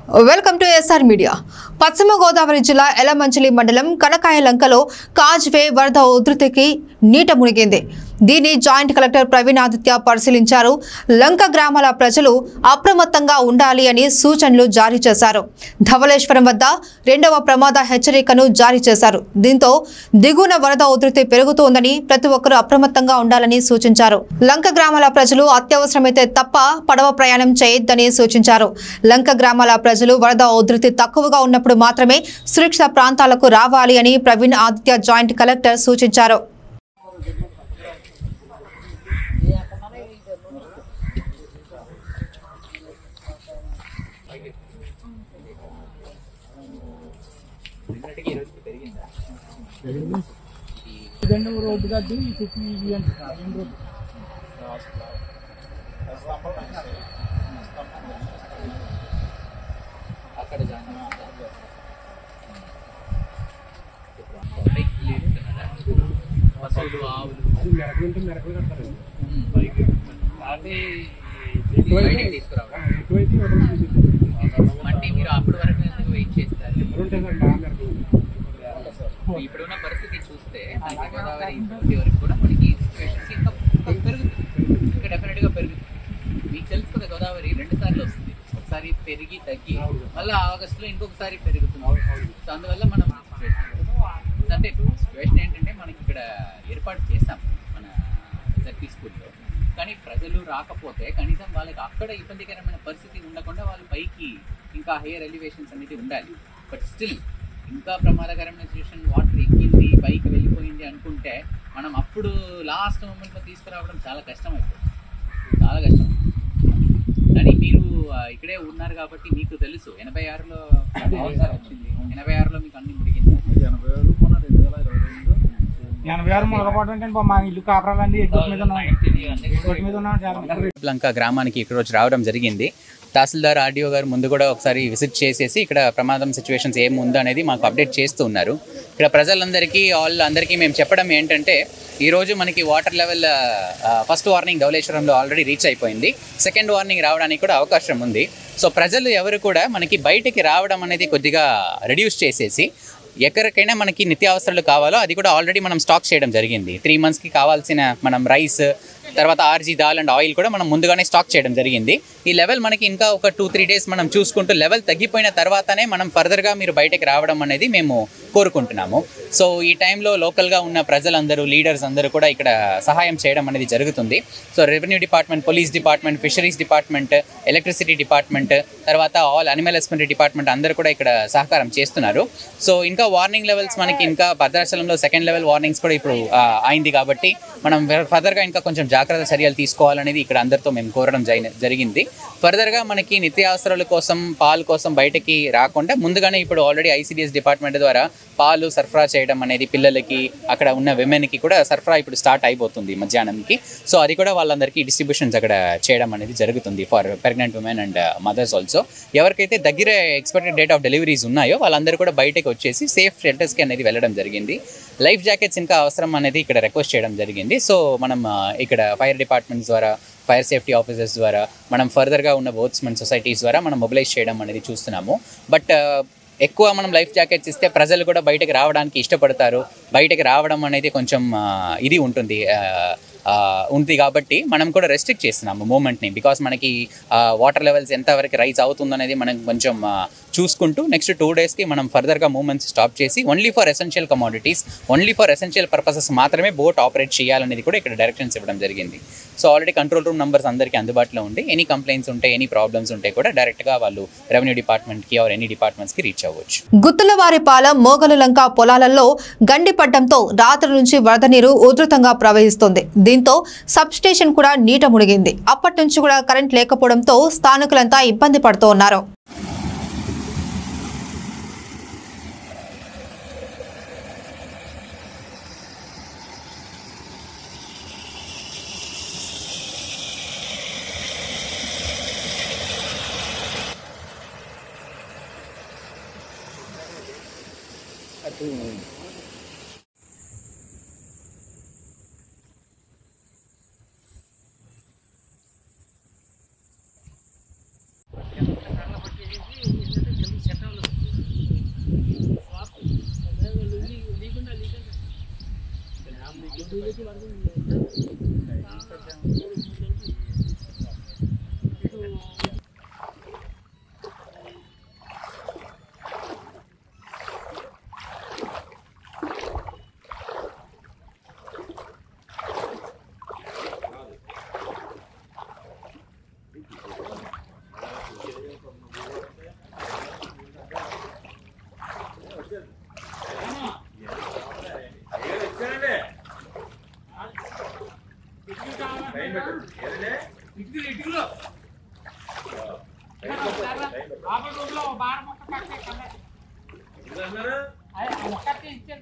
Welcome to SR media. పశ్చిమ గోదావరి జిల్లా ఎలమంచిలి మండలం కనకాయలంకలో కాజ్వే వరద ఉధృతికి నీట మునిగింది. దీన్ని జాయింట్ కలెక్టర్ ప్రవీణ్ ఆదిత్య పరిశీలించారు. లంక గ్రామాల ప్రజలు అప్రమత్తంగా ఉండాలి అని సూచనలు జారీ చేశారు. ధవళేశ్వరం వద్ద రెండవ ప్రమాద హెచ్చరికను జారీ చేశారు. దీంతో దిగువన వరద ఉధృతి పెరుగుతోందని ప్రతి ఒక్కరూ అప్రమత్తంగా ఉండాలని సూచించారు. లంక గ్రామాల ప్రజలు అత్యవసరమైతే తప్ప పడవ ప్రయాణం చేయొద్దని సూచించారు. లంక గ్రామాల ప్రజలు వరద ఉధృతి తక్కువగా ఉన్నప్పుడు మాత్రమే సురక్షిత ప్రాంతాలకు రావాలి అని ప్రవీణ్ ఆదిత్య జాయింట్ కలెక్టర్ సూచించారు. ఇప్పుడున్న పరిస్థితి చూస్తే గోదావరి వరకు కూడా మనకి సిచ్యువేషన్స్ ఇంకా పెరుగుతుంది, డెఫినెట్ గా పెరుగుతుంది. మీకు తెలుసు కదా, గోదావరి 2 సార్లు వస్తుంది. ఒకసారి పెరిగి తగ్గి మళ్ళీ ఆగస్టులో ఇంకొకసారి పెరుగుతుంది. సో అందువల్ల మనం అంటే సిచ్యువేషన్ ఏంటంటే మనకి ఇక్కడ ఏర్పాటు చేసాం మన జడ్పీ స్కూల్లో. కానీ ప్రజలు రాకపోతే కనీసం వాళ్ళకి అక్కడ ఇబ్బందికరమైన పరిస్థితి ఉండకుండా వాళ్ళు పైకి ఇంకా హైయర్ ఎలివేషన్స్ అనేది ఉండాలి. బట్ స్టిల్ ఇంకా ప్రమాదకరమైన సిచ్యువేషన్, వాటర్ ఎక్కింది పైకి వెళ్ళిపోయింది అనుకుంటే మనం అప్పుడు లాస్ట్ మూమెంట్లో తీసుకురావడం చాలా కష్టం అయిపోతుంది, చాలా కష్టం. కానీ మీరు ఇక్కడే ఉన్నారు కాబట్టి మీకు తెలుసు 86లో వచ్చింది. 86లో మీకు అన్ని ముడిగింది. 86 మన 2022 86 మొదలుపడడం అంటే మా ఇల్లు కాపరాలండి లంక గ్రామానికి ఇక్కడ వచ్చి రావడం జరిగింది. తహసీల్దార్ ఆర్డీఓ గారు ముందు కూడా ఒకసారి విజిట్ చేసేసి ఇక్కడ ప్రమాదం సిచ్యువేషన్స్ ఏముందో అనేది మాకు అప్డేట్ చేస్తూ ఉన్నారు. ఇక్కడ ప్రజలందరికీ అందరికీ మేము చెప్పడం ఏంటంటే, ఈరోజు మనకి వాటర్ లెవెల్ ఫస్ట్ వార్నింగ్ ధవళేశ్వరంలో ఆల్రెడీ రీచ్ అయిపోయింది. సెకండ్ వార్నింగ్ రావడానికి కూడా అవకాశం ఉంది. సో ప్రజలు ఎవరు కూడా మనకి బయటికి రావడం అనేది కొద్దిగా రెడ్యూస్ చేసేసి, ఎక్కడికైనా మనకి నిత్యావసరాలు కావాలో అది కూడా ఆల్రెడీ మనం స్టాక్ చేయడం జరిగింది. 3 monthsకి కావాల్సిన మనం రైస్, తర్వాత ఆర్జీ దాల్ అండ్ ఆయిల్ కూడా మనం ముందుగానే స్టాక్ చేయడం జరిగింది. ఈ లెవెల్ మనకి ఇంకా ఒక 2-3 days మనం చూసుకుంటూ లెవెల్ తగ్గిపోయిన తర్వాతనే మనం ఫర్దర్గా మీరు బయటకు రావడం అనేది మేము కోరుకుంటున్నాము. సో ఈ టైంలో లోకల్గా ఉన్న ప్రజలందరూ, లీడర్స్ అందరూ కూడా ఇక్కడ సహాయం చేయడం అనేది జరుగుతుంది. So revenue department, police department, fisheries department, electricity department, తర్వాత ఆల్ అనిమల్ హస్బెండరీ డిపార్ట్మెంట్ అందరూ కూడా ఇక్కడ సహకారం చేస్తున్నారు. సో ఇంకా వార్నింగ్ లెవెల్స్ మనకి ఇంకా భద్రాచలంలో సెకండ్ లెవెల్ వార్నింగ్స్ కూడా ఇప్పుడు అయింది కాబట్టి మనం ఫర్దర్గా ఇంకా కొంచెం జాగ్రత్త చర్యలు తీసుకోవాలనేది ఇక్కడ అందరితో మేము కోరడం జరిగింది. ఫర్దర్గా మనకి నిత్యావసరాల కోసం, పాలు కోసం బయటకి రాకుండా ముందుగానే ఇప్పుడు ఆల్రెడీ ఐసిడిఎస్ డిపార్ట్మెంట్ ద్వారా పాలు సరఫరా చేయడం అనేది పిల్లలకి, అక్కడ ఉన్న విమెన్కి కూడా సరఫరా ఇప్పుడు స్టార్ట్ అయిపోతుంది మధ్యాహ్నంకి. సో అది కూడా వాళ్ళందరికీ డిస్ట్రిబ్యూషన్స్ అక్కడ చేయడం అనేది జరుగుతుంది for pregnant women and mothers also. ఎవరికైతే దగ్గర ఎక్స్పెక్టెడ్ డేట్ ఆఫ్ డెలివరీస్ ఉన్నాయో వాళ్ళందరూ కూడా బయటకు వచ్చేసి సేఫ్ షెల్టర్స్కి అనేది వెళ్ళడం జరిగింది. లైఫ్ జాకెట్స్ ఇంకా అవసరం అనేది ఇక్కడ రిక్వెస్ట్ చేయడం జరిగింది. సో మనం ఇక్కడ ఫైర్ డిపార్ట్మెంట్స్ ద్వారా, ఫైర్ సేఫ్టీ ఆఫీసర్స్ ద్వారా, మనం ఫర్దర్గా ఉన్న బోట్స్మెన్ సొసైటీస్ ద్వారా మనం మొబిలైజ్ చేయడం అనేది చూస్తున్నాము. బట్ ఎక్కువ మనం లైఫ్ జాకెట్స్ ఇస్తే ప్రజలు కూడా బయటకు రావడానికి ఇష్టపడతారు. బయటకు రావడం అనేది కొంచెం ఇది ఉంటుంది కాబట్టి మనం కూడా రెస్ట్రిక్ట్ చేస్తున్నాము మూమెంట్ని. బికాస్ మనకి వాటర్ లెవెల్స్ ఎంతవరకు రైజ్ అవుతుందనేది మనం కొంచెం చూసుకుంటూ నెక్స్ట్ 2 daysకి మనం ఫర్దర్గా మూమెంట్స్ స్టాప్ చేసి only for essential commodities, only for essential purposes మాత్రమే బోట్ ఆపరేట్ చేయాలనేది కూడా ఇక్కడ డైరెక్షన్స్ ఇవ్వడం జరిగింది. So already control room numbers అందరికీ అందుబాటులో ఉండి ఎనీ కంప్లైంట్స్ ఉంటే, ఎనీ ప్రాబ్లమ్స్ ఉంటే కూడా డైరెక్ట్గా వాళ్ళు రెవెన్యూ డిపార్ట్మెంట్కి ఆర్ ఎనీ డిపార్ట్మెంట్స్కి రీచ్ అవ్వచ్చు. గుత్తులవారిపాలెం మోగలులంక పొలాలలో గండిపడ్డంతో రాత్రి నుంచి వరద నీరు ఉధృతంగా ప్రవహిస్తుంది. దీంతో సబ్ స్టేషన్ కూడా నీట మునిగింది. అప్పటి నుంచి కూడా కరెంట్ లేకపోవడంతో స్థానికులంతా ఇబ్బంది పడుతూ ఉన్నారు. ఇటుకులో బాగా బార మొక్క కట్టే కన్నా ఒక్కటి ఇచ్చారు